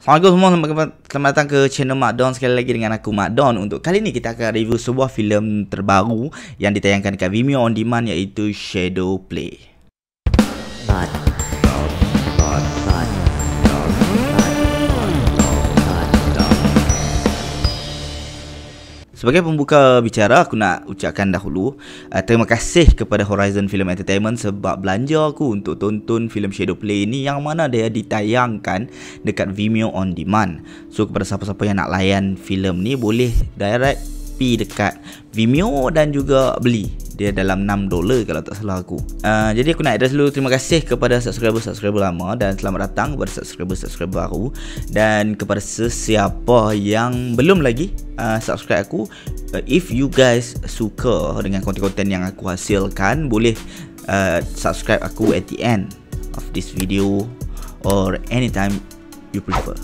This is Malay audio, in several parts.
Assalamualaikum semua, selamat datang ke channel Mak Don. Sekali lagi dengan aku Mak Don. Untuk kali ni kita akan review sebuah filem terbaru yang ditayangkan dekat Vimeo On Demand, iaitu Shadow Play. Sebagai pembuka bicara, aku nak ucapkan dahulu terima kasih kepada Horizon Film Entertainment sebab belanja aku untuk tonton filem Shadow Play ini, yang mana dia ditayangkan dekat Vimeo On Demand. So kepada siapa-siapa yang nak layan filem ni, boleh direct pergi dekat Vimeo dan juga beli. Dia dalam $6 kalau tak salah aku. Jadi aku nak address dulu terima kasih kepada subscriber lama, dan selamat datang kepada subscriber baru. Dan kepada sesiapa yang belum lagi subscribe aku, if you guys suka dengan konten-konten yang aku hasilkan, boleh subscribe aku at the end of this video or anytime you prefer.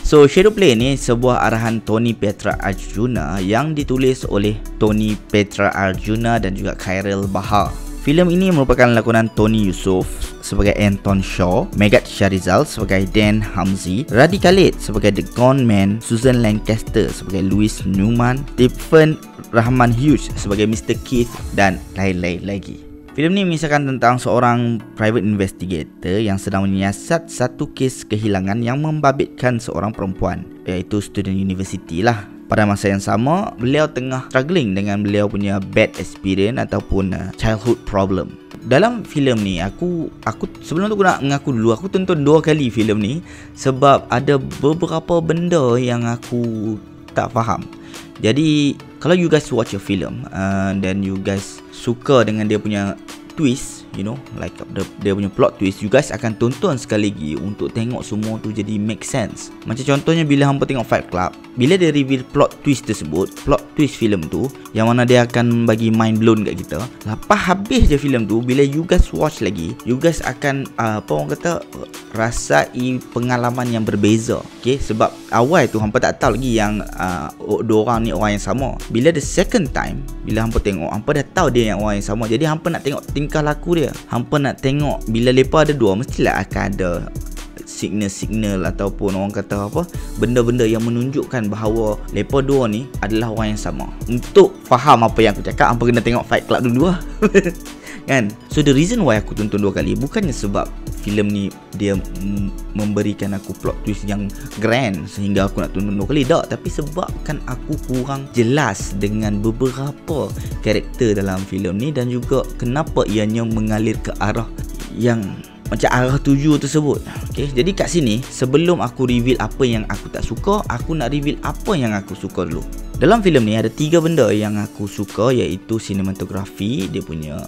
So Shadow Play ni sebuah arahan Tony Petra Arjuna yang ditulis oleh Tony Petra Arjuna dan juga Khairil Bahar. Filem ini merupakan lakonan Tony Yusof sebagai Anton Shaw, Megat Sharizal sebagai Dan Hamzi, Radhi Khalid sebagai The Gone Man, Susan Lancaster sebagai Louis Newman, Stephen Rahman Hughes sebagai Mr. Keith, dan lain-lain lagi. Filem ni mengisahkan tentang seorang private investigator yang sedang menyiasat satu kes kehilangan yang membabitkan seorang perempuan, iaitu student university lah. Pada masa yang sama, beliau tengah struggling dengan beliau punya bad experience ataupun childhood problem. Dalam filem ni, aku sebelum tu aku nak mengaku dulu, aku tonton 2 kali filem ni sebab ada beberapa benda yang aku tak faham. Jadi kalau you guys watch a film dan you guys suka dengan dia punya twist, you know, like dia punya plot twist, you guys akan tonton sekali lagi untuk tengok semua tu jadi make sense. Macam contohnya bila hampa tengok Fight Club, bila dia reveal plot twist tersebut, plot twist filem tu, yang mana dia akan bagi mind blown kat kita. Lepas habis je filem tu, bila you guys watch lagi, you guys akan apa orang kata, rasai pengalaman yang berbeza. Okay, sebab awal tu hampa tak tahu lagi yang dua orang ni orang yang sama. Bila the second time, bila hampa tengok, hampa dah tahu dia yang orang yang sama. Jadi hampa nak tengok tingkah laku dia. Hampa nak tengok bila lepa ada dua, mestilah akan ada signal ataupun orang kata apa, benda-benda yang menunjukkan bahawa lepa dua ni adalah orang yang sama. Untuk faham apa yang aku cakap, hampa kena tengok Fight Club dulu lah. Kan? So the reason why aku tonton 2 kali bukannya sebab filem ni dia memberikan aku plot twist yang grand sehingga aku nak tonton 2 kali, tak. Tapi sebabkan aku kurang jelas dengan beberapa karakter dalam filem ni, dan juga kenapa ianya mengalir ke arah yang macam arah tuju tersebut. Okay, jadi kat sini sebelum aku reveal apa yang aku tak suka, aku nak reveal apa yang aku suka dulu. Dalam filem ni ada 3 benda yang aku suka, iaitu sinematografi, dia punya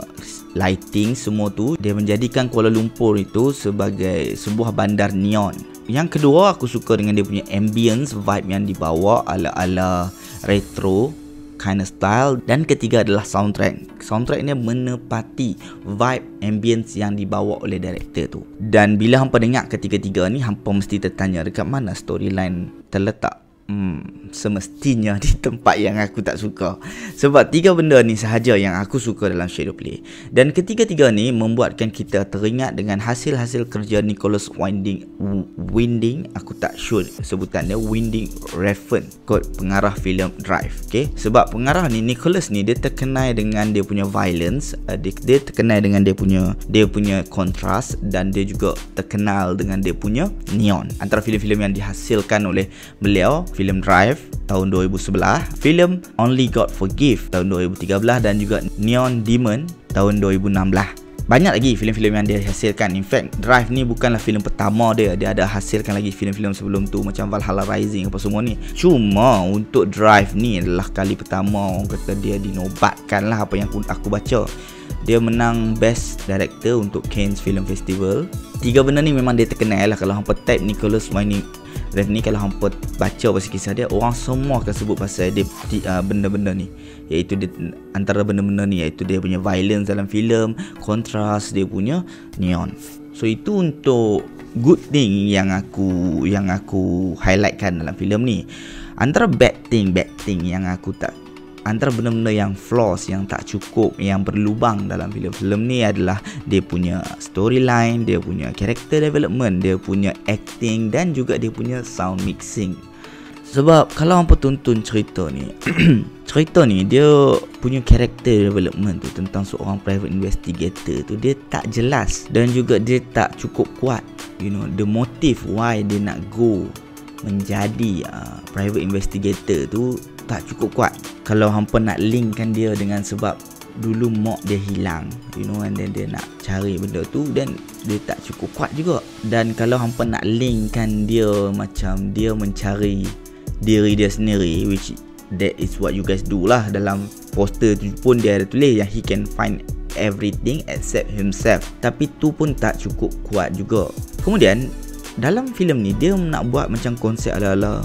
lighting, semua tu dia menjadikan Kuala Lumpur itu sebagai sebuah bandar neon. Yang kedua, aku suka dengan dia punya ambience, vibe yang dibawa ala-ala retro kind of style. Dan ketiga adalah soundtrack. Soundtracknya menepati vibe ambience yang dibawa oleh director tu. Dan bila hampa dengar ketiga-tiga ni, hampa mesti tertanya dekat mana storyline terletak. Semestinya di tempat yang aku tak suka. Sebab 3 benda ni sahaja yang aku suka dalam Shadow Play. Dan ketiga-tiga ni membuatkan kita teringat dengan hasil-hasil kerja Nicholas Winding, aku tak sure sebutan dia, Winding Refn, kot pengarah filem Drive. Okay? Sebab pengarah ni, Nicholas ni, dia terkenal dengan dia punya violence, dia terkenal dengan dia punya kontras, dan dia juga terkenal dengan dia punya neon. Antara filem-filem yang dihasilkan oleh beliau, filem Drive tahun 2011, filem Only God Forgive tahun 2013, dan juga Neon Demon tahun 2016. Banyak lagi filem-filem yang dia hasilkan. In fact, Drive ni bukanlah filem pertama dia ada hasilkan lagi filem-filem sebelum tu, macam Valhalla Rising apa semua ni. Cuma untuk Drive ni adalah kali pertama orang kata dia dinobatkan lah, apa yang aku baca. Dia menang Best Director untuk Cannes Film Festival. 3 benda ni memang dia terkenal lah. Kalau hampa type Nicholas Winding Refn ni, kalau hampa baca pasal kisah dia, orang semua akan sebut pasal dia benda-benda ni. Iaitu dia, antara benda-benda ni iaitu dia punya violence dalam filem, kontras, dia punya neon. So itu untuk good thing yang aku highlightkan dalam filem ni. Antara bad thing yang aku tak antara benda-benda yang flaws, yang tak cukup, yang berlubang dalam filem-filem ni adalah dia punya storyline, dia punya character development, dia punya acting dan juga dia punya sound mixing. Sebab kalau hampa tonton cerita ni cerita ni dia punya character development tu tentang seorang private investigator tu dia tak jelas dan juga dia tak cukup kuat. You know, the motive why dia nak go menjadi private investigator tu tak cukup kuat. Kalau hampa nak linkkan dia dengan sebab dulu mak dia hilang, you know, and then dia nak cari benda tu, dan dia tak cukup kuat juga. Dan kalau hampa nak linkkan dia macam dia mencari diri dia sendiri, which that is what you guys do lah. Dalam poster tu pun dia ada tulis yang he can find everything except himself, tapi tu pun tak cukup kuat juga. Kemudian dalam filem ni dia nak buat macam konsep ala-ala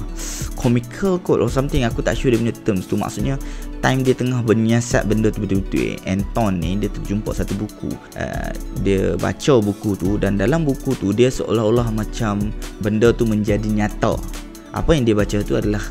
comical code or something, aku tak sure dia punya terms tu. Maksudnya time dia tengah menyiasat benda tu betul-betul, Anton ni dia terjumpa satu buku, dia baca buku tu, dan dalam buku tu dia seolah-olah macam benda tu menjadi nyata. Apa yang dia baca tu adalah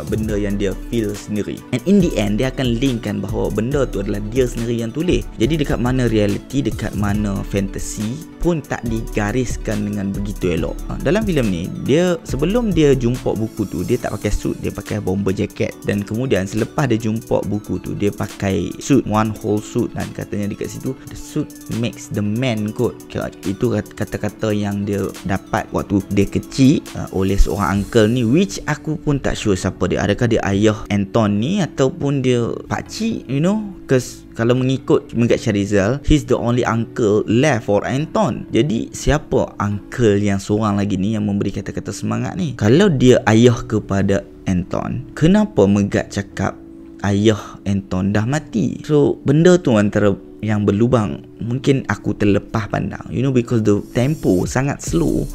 benda yang dia feel sendiri, and in the end dia akan linkkan bahawa benda tu adalah dia sendiri yang tulis. Jadi dekat mana reality, dekat mana fantasy pun tak digariskan dengan begitu elok. Dalam filem ni dia sebelum dia jumpa buku tu dia tak pakai suit, dia pakai bomber jacket, dan kemudian selepas dia jumpa buku tu dia pakai suit, one whole suit, dan katanya dekat situ the suit makes the man kot. Itu kata-kata yang dia dapat waktu dia kecil oleh seorang uncle ni, which aku pun tak sure siapa dia. Adakah dia ayah Anton ni ataupun dia pakcik, you know, cause kalau mengikut Megat Syarizal, he's the only uncle left for Anton. Jadi siapa uncle yang seorang lagi ni yang memberi kata-kata semangat ni? Kalau dia ayah kepada Anton, kenapa Megat cakap ayah Anton dah mati? So benda tu antara yang berlubang. Mungkin aku terlepas pandang, you know, because the tempo sangat slow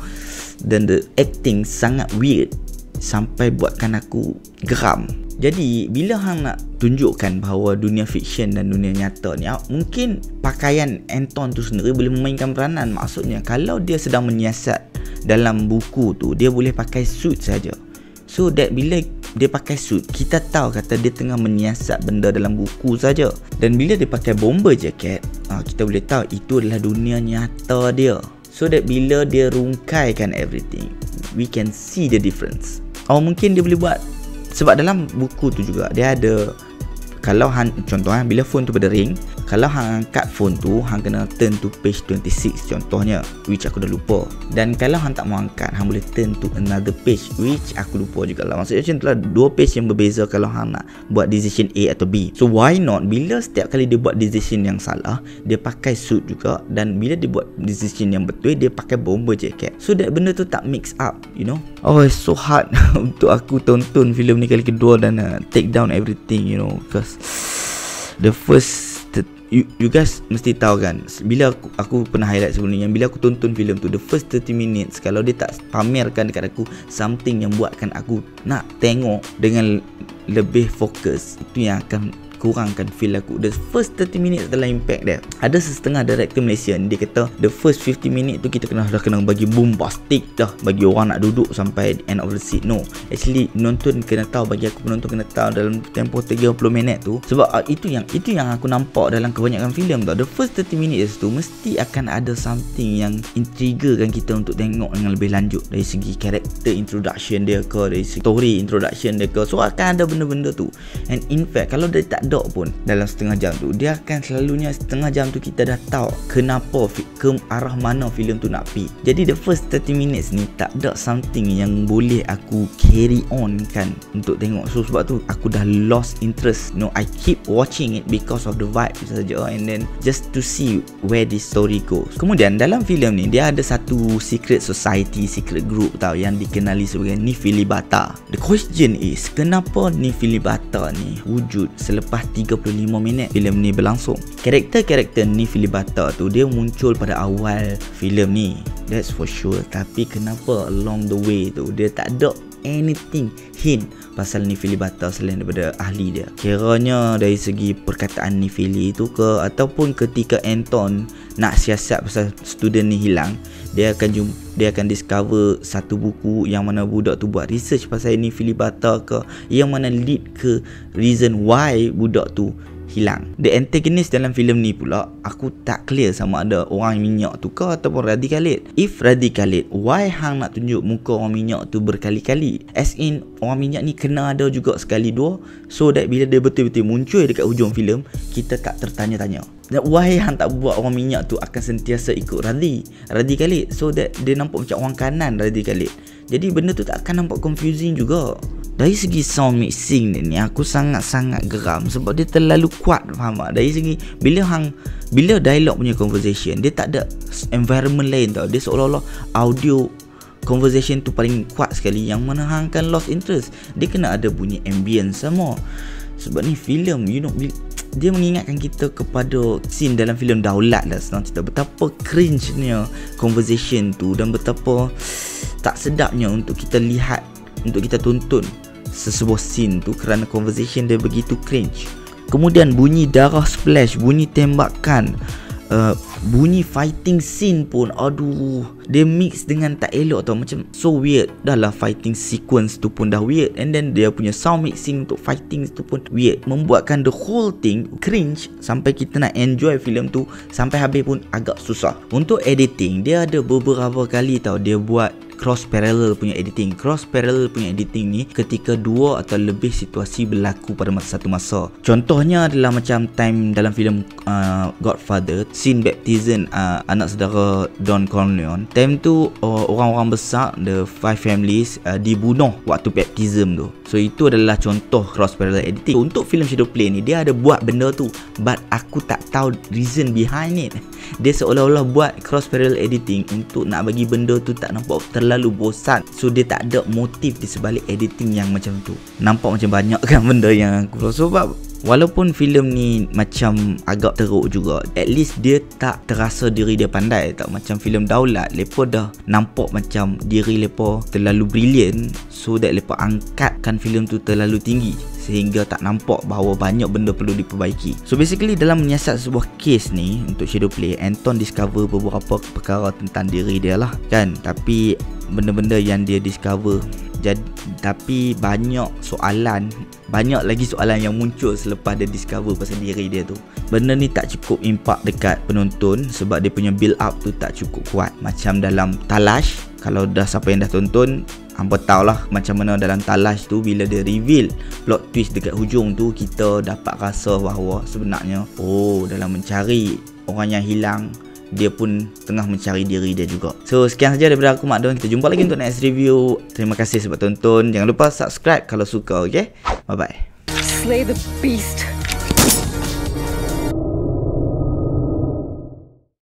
dan the acting sangat weird sampai buatkan aku geram. Jadi bila hang nak tunjukkan bahawa dunia fiction dan dunia nyata ni, mungkin pakaian Anton tu sendiri boleh memainkan peranan. Maksudnya kalau dia sedang menyiasat dalam buku tu, dia boleh pakai suit saja. So that bila dia pakai suit, kita tahu kata dia tengah menyiasat benda dalam buku saja. Dan bila dia pakai bomber jacket, kita boleh tahu itu adalah dunia nyata dia. So that bila dia rungkaikan everything, we can see the difference. Mungkin dia boleh buat, sebab dalam buku tu juga dia ada, kalau hang contohnya bila phone tu berdering, kalau hang angkat phone tu, hang kena turn to page 26 contohnya, which aku dah lupa. Dan kalau hang tak mau angkat, hang boleh turn to another page, which aku lupa juga lah. Maksudnya macam tu lah, dua page yang berbeza kalau hang nak buat decision A atau B. So why not, bila setiap kali dia buat decision yang salah, dia pakai suit juga, dan bila dia buat decision yang betul, dia pakai bomber jacket. So that benda tu tak mix up, you know. It's so hard untuk aku tonton filem ni kali kedua dan take down everything, you know, because the first you guys mesti tahu kan, bila aku pernah highlight sebelum ni, yang bila aku tonton filem tu, the first 30 minutes kalau dia tak pamerkan dekat aku something yang buatkan aku nak tengok dengan lebih fokus, itu yang akan kurangkan feel aku. The first 30 minutes adalah impact dia. Ada setengah director Malaysia dia kata the first 50 minit tu kita dah kena bagi bombastic dah, bagi orang nak duduk sampai end of the scene. No, actually penonton kena tahu, bagi aku penonton kena tahu dalam tempoh 30 minit tu, sebab itu yang aku nampak dalam kebanyakan filem tau. The first 30 minutes tu mesti akan ada something yang intrigakan kita untuk tengok dengan lebih lanjut, dari segi character introduction dia ke, dari segi story introduction dia ke. So akan ada benda-benda tu. And in fact kalau dia tak pun dalam setengah jam tu, dia akan selalunya setengah jam tu kita dah tahu kenapa, ke arah mana filem tu nak pergi. Jadi the first 30 minutes ni tak ada something yang boleh aku carry on kan untuk tengok. So sebab tu aku dah lost interest. No, I keep watching it because of the vibe saja, and then just to see where this story goes. Kemudian dalam filem ni dia ada satu secret society, secret group tau, yang dikenali sebagai Nifilibata. The question is, kenapa Nifilibata ni wujud selepas 35 minit filem ni berlangsung? Karakter-karakter Nifilibata tu dia muncul pada awal filem ni, that's for sure. Tapi kenapa along the way tu dia tak ada anything hint pasal Nephili Bata selain daripada ahli dia. Kiranya dari segi perkataan Nephili tu ke, ataupun ketika Anton nak siasat pasal student ni hilang, dia akan discover satu buku yang mana budak tu buat research pasal Nephili Bata ke, yang mana lead ke reason why budak tu hilang. The antagonist dalam filem ni pula aku tak clear sama ada orang minyak tu ke ataupun Radhi Khalid. If Radhi Khalid, why hang nak tunjuk muka orang minyak tu berkali-kali? As in orang minyak ni kena ada juga sekali dua, so that bila dia betul-betul muncul dekat hujung filem, kita tak tertanya-tanya. Why hang tak buat orang minyak tu akan sentiasa ikut Radhi Khalid, so that dia nampak macam orang kanan Radhi Khalid. Jadi benda tu tak akan nampak confusing juga. Dari segi sound mixing ni aku sangat-sangat geram sebab dia terlalu kuat, faham tak? Dari segi bila dialog punya conversation, dia tak ada environment lain tau. Dia seolah-olah audio conversation tu paling kuat sekali, yang mana hang akan lost interest. Dia kena ada bunyi ambience sama. Sebab ni filem, dia mengingatkan kita kepada scene dalam filem Daulat lah, senang cerita. Betapa cringe-nya conversation tu dan betapa tak sedapnya untuk kita lihat, untuk kita tonton sesebuah scene tu kerana conversation dia begitu cringe. Kemudian bunyi darah splash, bunyi tembakan, bunyi fighting scene pun aduh, dia mix dengan tak elok tau, macam so weird. Dah lah fighting sequence tu pun dah weird, and then dia punya sound mixing untuk fighting tu pun weird, membuatkan the whole thing cringe sampai kita nak enjoy filem tu sampai habis pun agak susah. Untuk editing, dia ada beberapa kali tau dia buat cross parallel punya editing. Cross parallel punya editing ni ketika dua atau lebih situasi berlaku pada satu masa. Contohnya adalah macam time dalam filem Godfather, scene baptism anak saudara Don Corleone. Time tu orang-orang besar, the five families dibunuh waktu baptism tu. So itu adalah contoh cross parallel editing. Untuk filem Shadowplay ni dia ada buat benda tu, but aku tak tahu reason behind it. Dia seolah-olah buat cross parallel editing untuk nak bagi benda tu tak nampak terlalu bosan. So dia tak ada motif di sebalik editing yang macam tu. Nampak macam banyak kan benda yang aku rasa. Sebab walaupun filem ni macam agak teruk juga, at least dia tak terasa diri dia pandai tak. Macam filem Daulat, lepa dah nampak macam diri lepa terlalu brilliant, so that lepa angkatkan filem tu terlalu tinggi sehingga tak nampak bahawa banyak benda perlu diperbaiki. So basically dalam menyiasat sebuah case ni untuk Shadowplay, Anton discover beberapa perkara tentang diri dia lah kan. Tapi benda-benda yang dia discover, tapi banyak lagi soalan yang muncul selepas dia discover pasal diri dia tu. Benda ni tak cukup impact dekat penonton sebab dia punya build up tu tak cukup kuat. Macam dalam Talash, kalau dah siapa yang dah tonton, hampa tahulah macam mana dalam Talash tu, bila dia reveal plot twist dekat hujung tu, kita dapat rasa bahawa sebenarnya dalam mencari orang yang hilang, dia pun tengah mencari diri dia juga. So sekian saja daripada aku, Mak Don. Kita jumpa lagi untuk next review. Terima kasih sebab tonton. Jangan lupa subscribe kalau suka, okay? Bye bye. Slay the beast.